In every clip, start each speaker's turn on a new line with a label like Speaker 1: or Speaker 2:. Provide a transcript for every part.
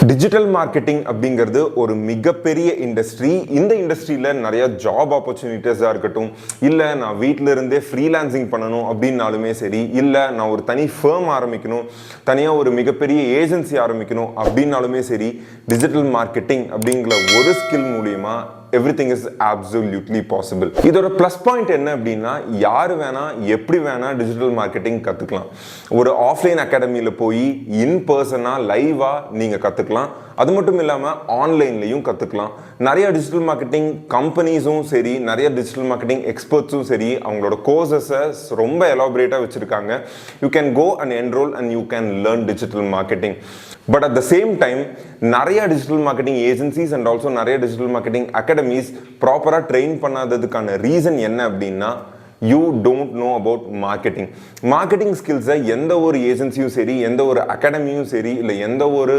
Speaker 1: Digital marketing அப்படிங்கிறது ஒரு மிகப்பெரிய இண்டஸ்ட்ரி. இந்த இண்டஸ்ட்ரியில் நிறைய ஜாப் ஆப்பர்ச்சுனிட்டிஸாக இருக்கட்டும், இல்லை நான் வீட்டில் இருந்தே ஃப்ரீலான்சிங் பண்ணணும் அப்படின்னாலுமே சரி, இல்லை நான் ஒரு தனி ஃபேம் ஆரம்பிக்கணும், தனியாக ஒரு மிகப்பெரிய ஏஜென்சி ஆரம்பிக்கணும் அப்படின்னாலுமே சரி, டிஜிட்டல் மார்க்கெட்டிங் அப்படிங்கிற ஒரு ஸ்கில் மூலியமா everything is absolutely possible. இதோட ப்ளஸ் பாயிண்ட் என்ன அப்படின்னா, யார் வேணா எப்படி வேணா டிஜிட்டல் மார்க்கெட்டிங் கற்றுக்கலாம். ஒரு ஆஃப்லைன் அகாடமியில் போய் இன் பர்சனாக லைவாக நீங்கள் கற்றுக்கலாம். அது மட்டும் இல்லாமல் ஆன்லைன்லையும் கற்றுக்கலாம். நிறைய டிஜிட்டல் மார்க்கெட்டிங் கம்பெனிஸும் சரி, நிறைய டிஜிட்டல் மார்க்கெட்டிங் எக்ஸ்பர்ட்ஸும் சரி, அவங்களோட கோர்சஸை ரொம்ப எலாபரேட்டாக வச்சுருக்காங்க. You can go and enroll and you can learn digital marketing. But at the same time நிறைய digital marketing agencies and also நிறைய டிஜிட்டல் மார்க்கெட்டிங் அகாடமிஸ் ப்ராப்பராக ட்ரெயின் பண்ணாததுக்கான ரீசன் என்ன அப்படின்னா, you don't know about marketing. Marketing ஸ்கில்ஸை எந்த ஒரு ஏஜென்சியும் சரி, எந்த ஒரு அகாடமியும் சரி, இல்லை எந்த ஒரு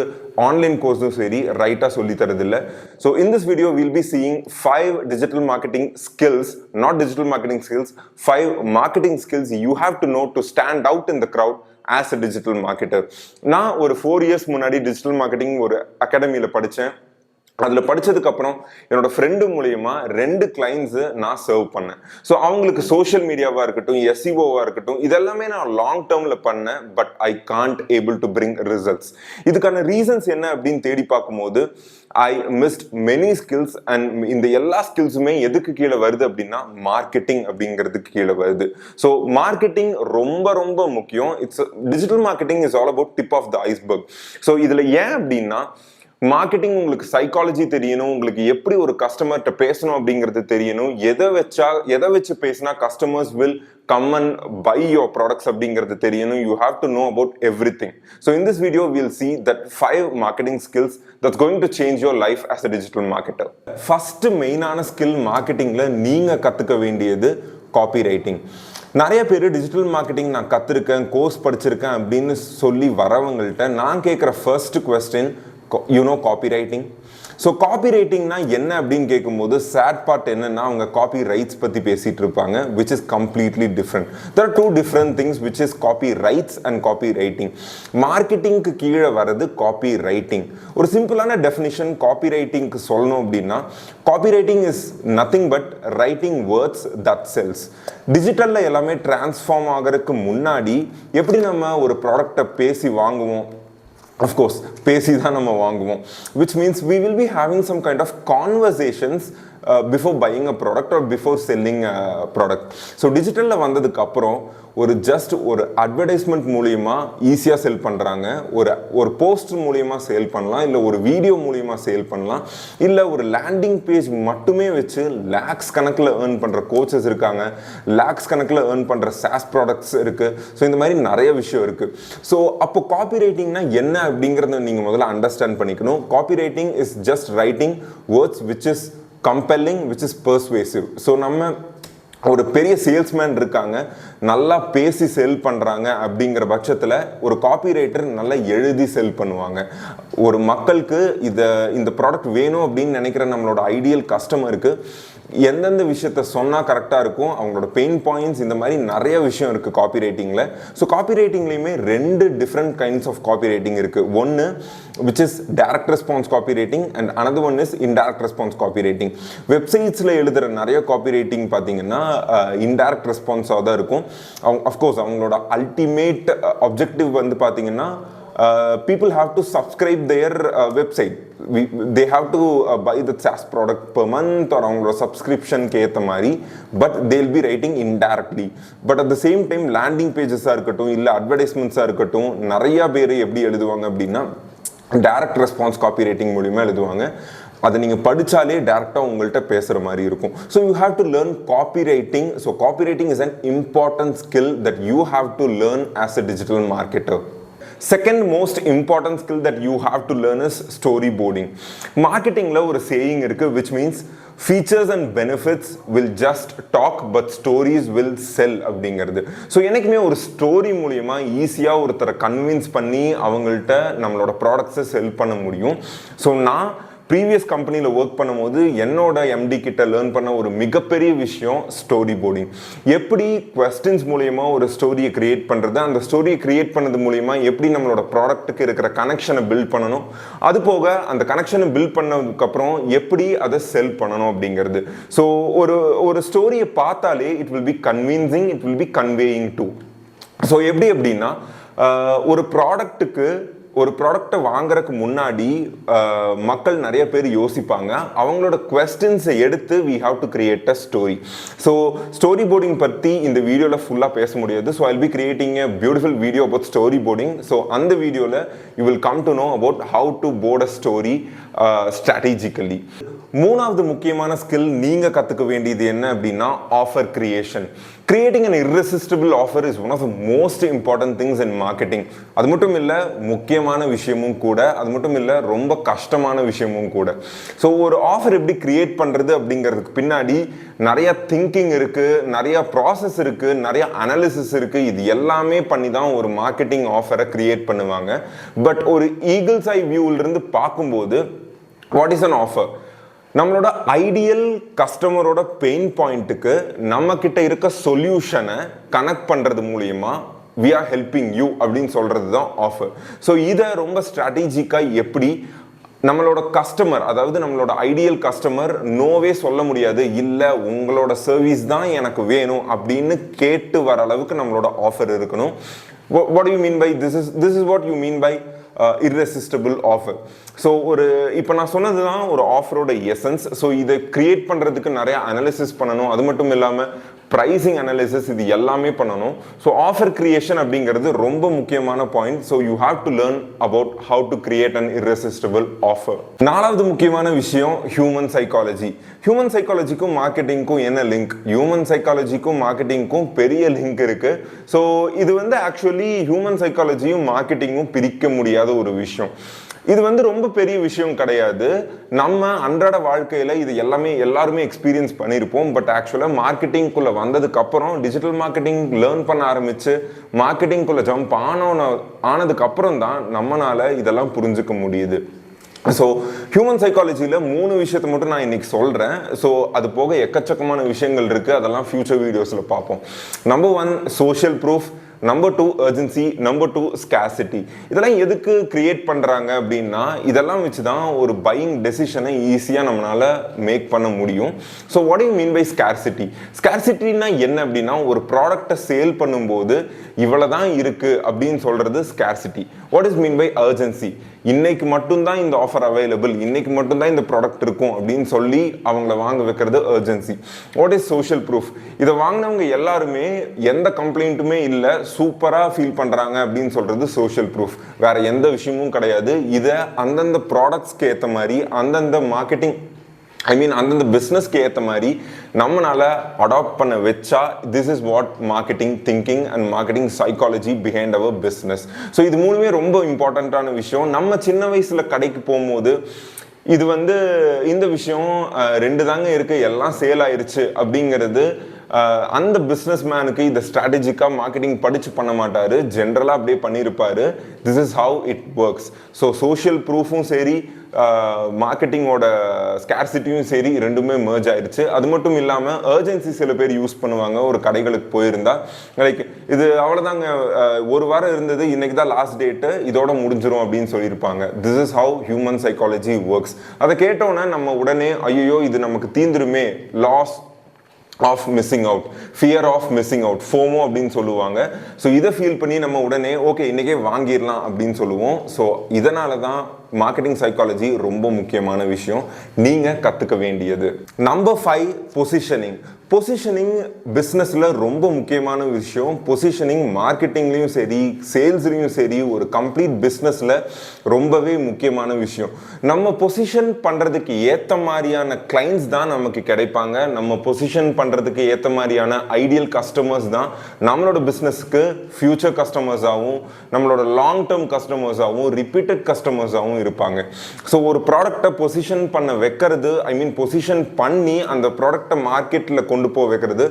Speaker 1: ஆன்லைன் கோர்ஸும் சரி ரைட்டாக சொல்லி தரதில்லை. So in this video will be seeing 5 digital marketing skills, not digital marketing skills, 5 marketing skills you have to know to stand out in the crowd as a digital marketer. நான் ஒரு 4 years முன்னாடி digital marketing ஒரு அகாடமியில் படித்தேன். அதில் படித்ததுக்கு அப்புறம் என்னோட friend மூலயமா 2 கிளைண்ட்ஸு நான் சர்வ் பண்ணேன். ஸோ அவங்களுக்கு சோஷியல் மீடியாவாக இருக்கட்டும், எஸ்இஓவாக இருக்கட்டும், இதெல்லாமே நான் லாங் டேர்மில் பண்ணேன். But I can't able to bring results. இதுக்கான ரீசன்ஸ் என்ன அப்படின்னு தேடி பார்க்கும்போது I missed many skills. And இந்த எல்லா ஸ்கில்ஸுமே எதுக்கு கீழே வருது அப்படின்னா, மார்க்கெட்டிங் அப்படிங்கிறதுக்கு கீழே வருது. ஸோ மார்க்கெட்டிங் ரொம்ப ரொம்ப முக்கியம். Digital marketing is all about tip of the iceberg. So இதில் ஏன் அப்படின்னா, மார்க்கெட்டிங் உங்களுக்கு சைக்காலஜி தெரியணும், உங்களுக்கு எப்படி ஒரு கஸ்டமர்கிட்ட பேசணும் அப்படிங்கிறது தெரியணும், எதை வச்சு பேசினா customers will come and buy your products அப்படிங்கிறது தெரியணும். You have to know about everything. So in this video we'll see that 5 marketing skills that's going to change your life as a digital marketer. First மெயினான skill மார்க்கெட்டிங்ல நீங்க கத்துக்க வேண்டியது copy writing. நிறைய பேர் digital marketing நான் கத்துருக்கேன், course படிச்சிருக்கேன் அப்படின்னு சொல்லி வரவங்கள்ட்ட நான் கேட்குற first question, you know copywriting? So copy ரைட்டிங்னா என்ன அப்படின்னு கேட்கும்போது சேட் பார்ட் என்னன்னா, அவங்க காப்பி ரைட்ஸ் பற்றி பேசிகிட்டு இருப்பாங்க, which is completely different. There are 2 different things which is copyrights and copywriting. மார்க்கெட்டிங்க்கு கீழே வர்றது காப்பி ரைட்டிங். ஒரு சிம்பிளான டெஃபினிஷன் காப்பி ரைட்டிங்க்கு சொல்லணும் அப்படின்னா, copy writing is nothing but writing words that sells. டிஜிட்டலில் எல்லாமே டிரான்ஸ்ஃபார்ம் ஆகிறதுக்கு முன்னாடி எப்படி நம்ம ஒரு ப்ராடக்டை பேசி வாங்குவோம், of course பேசி தான் நம்ம வாங்குவோம், which means we will be having some kind of conversations before buying a product or before selling a product. So டிஜிட்டலில் வந்ததுக்கு அப்புறம் ஒரு அட்வர்டைஸ்மெண்ட் மூலியமா ஈஸியாக செல் பண்ணுறாங்க. ஒரு போஸ்ட் மூலியமா சேல் பண்ணலாம், இல்லை ஒரு வீடியோ மூலியமா சேல் பண்ணலாம், இல்லை ஒரு லேண்டிங் பேஜ் மட்டுமே வச்சு லேக்ஸ் கணக்கில் ஏர்ன் பண்ணுற கோச்சஸ் இருக்காங்க, லேக்ஸ் கணக்கில் ஏர்ன் பண்ணுற சாஸ் ப்ராடக்ட்ஸ் இருக்குது. ஸோ இந்த மாதிரி நிறைய விஷயம் இருக்குது. ஸோ அப்போ காப்பி ரைட்டிங்னா என்ன அப்படிங்கிறத நீங்கள் முதல்ல அண்டர்ஸ்டாண்ட் பண்ணிக்கணும். Copy writing is just writing words which is compelling, which is persuasive. So நம்ம ஒரு பெரிய சேல்ஸ்மேன் இருக்காங்க, நல்லா பேசி செல் பண்ணுறாங்க அப்படிங்கிற பட்சத்தில் ஒரு காப்பி ரைட்டர் நல்லா எழுதி செல் பண்ணுவாங்க. ஒரு மக்களுக்கு இந்த ப்ராடக்ட் வேணும் அப்படின்னு நினைக்கிற நம்மளோட ஐடியல் கஸ்டமருக்கு எந்தெந்த விஷயத்த சொன்னால் கரெக்டாக இருக்கும், அவங்களோட பெயின் பாயிண்ட்ஸ், இந்த மாதிரி நிறைய விஷயம் இருக்குது காப்பி ரைட்டிங்கில். ஸோ காப்பி ரைட்டிங்லேயுமே 2 different kinds of copy writing இருக்குது. ஒன்று which is direct response copy writing and another one is indirect response copy writing. வெப்சைட்ஸில் எழுதுகிற நிறைய காப்பி ரைட்டிங் பார்த்தீங்கன்னா இன்டைரக்ட் ரெஸ்பான்ஸாக தான் இருக்கும். அஃப்கோர்ஸ் அவங்களோட அல்டிமேட் அப்ஜெக்டிவ் வந்து பார்த்தீங்கன்னா, people have to subscribe their website. They have to buy the SaaS product per month or அவங்களோட சப்ஸ்கிரிப்ஷனுக்கு ஏற்ற மாதிரி, but they'll be writing indirectly. But at the same time landing பேஜஸாக இருக்கட்டும், இல்லை அட்வர்டைஸ்மெண்ட்ஸாக இருக்கட்டும், நிறையா பேர் எப்படி எழுதுவாங்க அப்படின்னா டைரக்ட் ரெஸ்பான்ஸ் காப்பி ரைட்டிங் மூலிமா எழுதுவாங்க. அதை நீங்கள் படித்தாலே டேரெக்டாக உங்கள்கிட்ட பேசுகிற மாதிரி இருக்கும். So you have to learn copy writing. So copy writing is an important skill that you have to learn as a digital marketer. Second most important skill that you have to learn is storyboarding. Marketingல ஒரு saying இருக்கு, which means features and benefits will just talk but stories will sell அப்படிங்கிறது. So எனக்குமே ஒரு story மூலியமா ஈஸியாக ஒருத்தரை convince பண்ணி அவங்கள்ட்ட நம்மளோட ப்ராடக்ட்ஸை செல் பண்ண முடியும். ஸோ நான் ப்ரீவியஸ் கம்பெனியில் ஒர்க் பண்ணும்போது என்னோட எம்டி கிட்ட லேர்ன் பண்ண ஒரு மிகப்பெரிய விஷயம் ஸ்டோரி போர்டிங். எப்படி கொஸ்டின்ஸ் மூலயமா ஒரு ஸ்டோரியை கிரியேட் பண்ணுறது, அந்த ஸ்டோரியை கிரியேட் பண்ணது மூலயமா எப்படி நம்மளோட ப்ராடக்ட்டுக்கு இருக்கிற கனெக்ஷனை பில்ட் பண்ணணும், அது போக அந்த கனெக்ஷனை பில்ட் பண்ணதுக்கப்புறம் எப்படி அதை செல் பண்ணணும் அப்படிங்கிறது. ஸோ ஒரு ஸ்டோரியை பார்த்தாலே it will be convincing, it will be conveying to. So எப்படி அப்படின்னா ஒரு ப்ராடக்டை வாங்குறதுக்கு முன்னாடி மக்கள் நிறைய பேர் யோசிப்பாங்க. அவங்களோட கொஸ்டின்ஸை எடுத்து we have to create a story. So story boarding பற்றி இந்த வீடியோவில் ஃபுல்லாக பேச முடியாது. So I'll be creating a beautiful video about storyboarding. So அந்த வீடியோவில் you will come to know about how to board a story strategically. மூணாவது முக்கியமான ஸ்கில் நீங்கள் கற்றுக்க வேண்டியது என்ன அப்படின்னா offer creation. Creating an irresistible offer is one of the most important things in marketing. அது மட்டும் இல்லை, முக்கியமான விஷயமும் கூட, அது மட்டும் இல்லை, ரொம்ப கஷ்டமான விஷயமும் கூட. ஸோ ஒரு ஆஃபர் எப்படி கிரியேட் பண்ணுறது அப்படிங்கிறதுக்கு பின்னாடி நிறைய திங்கிங் இருக்குது, நிறைய ப்ராசஸ் இருக்குது, நிறைய அனாலிசிஸ் இருக்குது. இது எல்லாமே பண்ணி தான் ஒரு மார்க்கெட்டிங் ஆஃபரை கிரியேட் பண்ணுவாங்க. பட் ஒரு ஈகிள்ஸ் ஐ வியூவிலிருந்து பார்க்கும்போது வாட் இஸ் அன் ஆஃபர்? நம்மளோட ஐடியல் கஸ்டமரோட பெயின் பாயிண்ட்டுக்கு நம்ம கிட்ட இருக்க சொல்யூஷனை கனெக்ட் பண்ணுறது மூலியமா we are helping you அப்படின்னு சொல்கிறது தான் ஆஃபர். ஸோ இதை ரொம்ப ஸ்ட்ராட்டஜிக்காக எப்படி நம்மளோட கஸ்டமர், அதாவது நம்மளோட ஐடியல் கஸ்டமர் நோவே சொல்ல முடியாது, இல்லை உங்களோட சர்வீஸ் தான் எனக்கு வேணும் அப்படின்னு கேட்டு வர அளவுக்கு நம்மளோட ஆஃபர் இருக்கணும். What do you mean by this is what you mean by irresistible offer. So இப்போ நான் சொன்னது தான் ஒரு ஆஃபரோட எசன்ஸ். ஸோ இதை கிரியேட் பண்ணுறதுக்கு நிறைய அனாலிசிஸ் பண்ணணும். அது மட்டும் இல்லாமல் ப்ரைசிங் அனாலிசிஸ், இது எல்லாமே பண்ணணும். ஸோ ஆஃபர் கிரியேஷன் அப்படிங்கிறது ரொம்ப முக்கியமான point. So you have to learn about how to create an irresistible offer. நாலாவது முக்கியமான விஷயம் ஹியூமன் சைக்காலஜி. ஹியூமன் சைக்காலஜிக்கும் மார்க்கெட்டிங்க்கும் என்ன லிங்க்? ஹியூமன் சைக்காலஜிக்கும் மார்க்கெட்டிங்க்கும் பெரிய லிங்க் இருக்கு. ஸோ இது ஆக்சுவலி ஹியூமன் சைக்காலஜியும் மார்க்கெட்டிங்கும் பிரிக்க முடியாத ஒரு விஷயம். இது ரொம்ப பெரிய விஷயம் கிடையாது. நம்ம அன்றாட வாழ்க்கையில் இது எல்லாருமே எக்ஸ்பீரியன்ஸ் பண்ணியிருப்போம். பட் ஆக்சுவலாக மார்க்கெட்டிங்குள்ளே வந்ததுக்கு அப்புறம், டிஜிட்டல் மார்க்கெட்டிங் லேர்ன் பண்ண ஆரம்பித்து மார்க்கெட்டிங்குள்ளே ஜம்ப் ஆனதுக்கு அப்புறம் தான் நம்மளால இதெல்லாம் புரிஞ்சுக்க முடியுது. ஸோ ஹியூமன் சைக்காலஜியில் 3 விஷயத்தை மட்டும் நான் இன்னைக்கு சொல்கிறேன். ஸோ அது போக எக்கச்சக்கமான விஷயங்கள் இருக்குது, அதெல்லாம் ஃபியூச்சர் வீடியோஸில் பார்ப்போம். Number 1 social proof, number 2 urgency, number 2 scarcity. இதெல்லாம் எதுக்கு கிரியேட் பண்ணுறாங்க அப்படின்னா, இதெல்லாம் வச்சு தான் ஒரு பையிங் டெசிஷனை ஈஸியாக நம்மளால் மேக் பண்ண முடியும். So what you mean by scarcity? ஸ்கேர்சிட்டின்னா என்ன அப்படின்னா, ஒரு ப்ராடக்டை சேல் பண்ணும்போது இவ்வளோ தான் இருக்குது அப்படின்னு சொல்கிறது scarcity. What is mean by urgency? இன்னைக்கு மட்டும்தான் இந்த ஆஃபர் அவைலபிள், இன்னைக்கு மட்டும்தான் இந்த ப்ராடக்ட் இருக்கும் அப்படின்னு சொல்லி அவங்கள வாங்க வைக்கிறது urgency. What is social proof? இதை வாங்கினவங்க எல்லாருமே எந்த கம்ப்ளைண்ட்டுமே இல்லை, சூப்பராக ஃபீல் பண்ணுறாங்க அப்படின்னு சொல்கிறது சோஷியல் ப்ரூஃப். வேற எந்த விஷயமும் கிடையாது. இதை அந்தந்த ப்ராடக்ட்ஸ்க்கு ஏற்ற மாதிரி, அந்தந்த மார்க்கெட்டிங் அந்தந்த பிஸ்னஸ்க்கு ஏற்ற மாதிரி நம்மளால அடாப்ட் பண்ண வச்சா, this is what marketing thinking and marketing psychology behind our business. So இது மூணுமே ரொம்ப இம்பார்ட்டண்ட்டான விஷயம். நம்ம சின்ன வயசுல கடைக்கு போகும்போது இது இந்த விஷயம் 2 தாங்க இருக்கு, எல்லாம் சேல் ஆயிருச்சு அப்படிங்கிறது அந்த பிஸ்னஸ் மேனுக்கு இதை ஸ்ட்ராட்டஜிக்காக மார்க்கெட்டிங் படித்து பண்ண மாட்டார், ஜென்ரலாக அப்படியே பண்ணியிருப்பார். This is how it works. So social ப்ரூஃபும் சரி, மார்க்கெட்டிங்கோட ஸ்கேர்சிட்டியும் சரி, ரெண்டுமே மெர்ஜ் ஆயிடுச்சு. அது மட்டும் இல்லாமல் அர்ஜென்சி சில பேர் யூஸ் பண்ணுவாங்க. ஒரு கடைகளுக்கு போயிருந்தா லைக் இது அவ்வளோதாங்க, ஒரு வாரம் இருந்தது, இன்னைக்கு தான் லாஸ்ட் டேட்டு, இதோட முடிஞ்சிடும் அப்படின்னு சொல்லியிருப்பாங்க. This is how human psychology works. அதை கேட்டோன்னே நம்ம உடனே ஐயோ இது நமக்கு தீந்துருமே, loss of missing out, fear of missing out, FOMO அப்படின்னு சொல்லுவாங்க. ஸோ இதை ஃபீல் பண்ணி நம்ம உடனே ஓகே இன்னைக்கே வாங்கிடலாம் அப்படின்னு சொல்லுவோம். ஸோ இதனால தான் மார்க்கெட்டிங் சைக்காலஜி ரொம்ப முக்கியமான விஷயம், நீங்கள் கற்றுக்க வேண்டியது. Number 5 positioning. பொசிஷனிங் பிஸ்னஸில் ரொம்ப முக்கியமான விஷயம். பொசிஷனிங் மார்க்கெட்டிங்லேயும் சரி, சேல்ஸ்லேயும் சரி, ஒரு கம்ப்ளீட் பிஸ்னஸில் ரொம்பவே முக்கியமான விஷயம். நம்ம பொசிஷன் பண்ணுறதுக்கு ஏற்ற மாதிரியான கிளைண்ட்ஸ் தான் நமக்கு கிடைப்பாங்க. நம்ம பொசிஷன் பண்ணுறதுக்கு ஏற்ற மாதிரியான ஐடியல் கஸ்டமர்ஸ் தான் நம்மளோட பிஸ்னஸ்க்கு ஃபியூச்சர் கஸ்டமர்ஸாகவும், நம்மளோட லாங் டேர்ம் கஸ்டமர்ஸாகவும், ரிப்பீட்டட் கஸ்டமர்ஸாகவும் பண்ணுறவங்களும் இருப்பாங்க. ஸோ ஒரு ப்ராடக்டை பொசிஷன் பண்ண வைக்கிறது, பொசிஷன் பண்ணி அந்த ப்ராடக்டை மார்க்கெட்டில் கொண்டு போக வைக்கிறது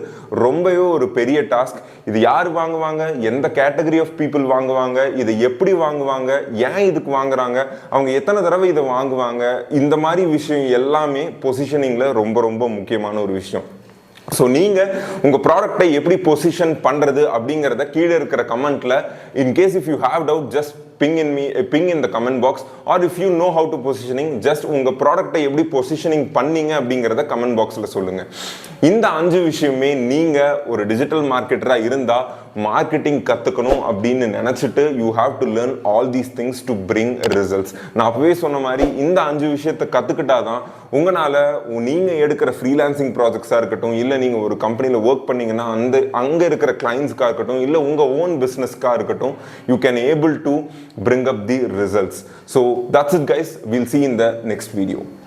Speaker 1: ரொம்பவே ஒரு பெரிய டாஸ்க். இது யார் வாங்குவாங்க, எந்த கேட்டகரி ஆஃப் பீப்புள் வாங்குவாங்க, இதை எப்படி வாங்குவாங்க, ஏன் இதுக்கு வாங்குறாங்க, அவங்க எத்தனை தடவை இதை வாங்குவாங்க, இந்த மாதிரி விஷயம் எல்லாமே பொசிஷனிங்கில் ரொம்ப ரொம்ப முக்கியமான ஒரு விஷயம். ஸோ நீங்கள் உங்கள் ப்ராடக்டை எப்படி பொசிஷன் பண்ணுறது அப்படிங்கிறத கீழே இருக்கிற கமெண்ட்டில், in case if you have doubt just ping in the comment box, or if you know how to positioning, just உங்க ப்ராடக்ட்டை எப்படி பொசிஷனிங் பண்ணீங்க அப்படிங்கறத கமெண்ட் பாக்ஸ்ல சொல்லுங்க. இந்த 5 விஷயமே நீங்க ஒரு டிஜிட்டல் மார்க்கெட்டரா இருந்தா மார்க்கெட்டிங் கத்துக்கணும் அப்படின்னு நினைச்சிட்டு you have to learn all these things to bring results. நான் அப்பவே சொன்ன மாதிரி இந்த 5 விஷயத்தை கத்துக்கிட்டாதான் உங்களால நீங்க எடுக்கிற ஃப்ரீலான்சிங் ப்ராஜெக்ட்ஸா இருக்கட்டும், இல்ல நீங்க ஒரு கம்பெனில ஒர்க் பண்ணீங்கன்னா அங்க இருக்கிற கிளைண்ட்ஸ்க்கா இருக்கட்டும், இல்ல உங்க ஓன் பிசினஸ்க்கா இருக்கட்டும், you can able to bring up the results. So that's it guys, we'll see in the next video.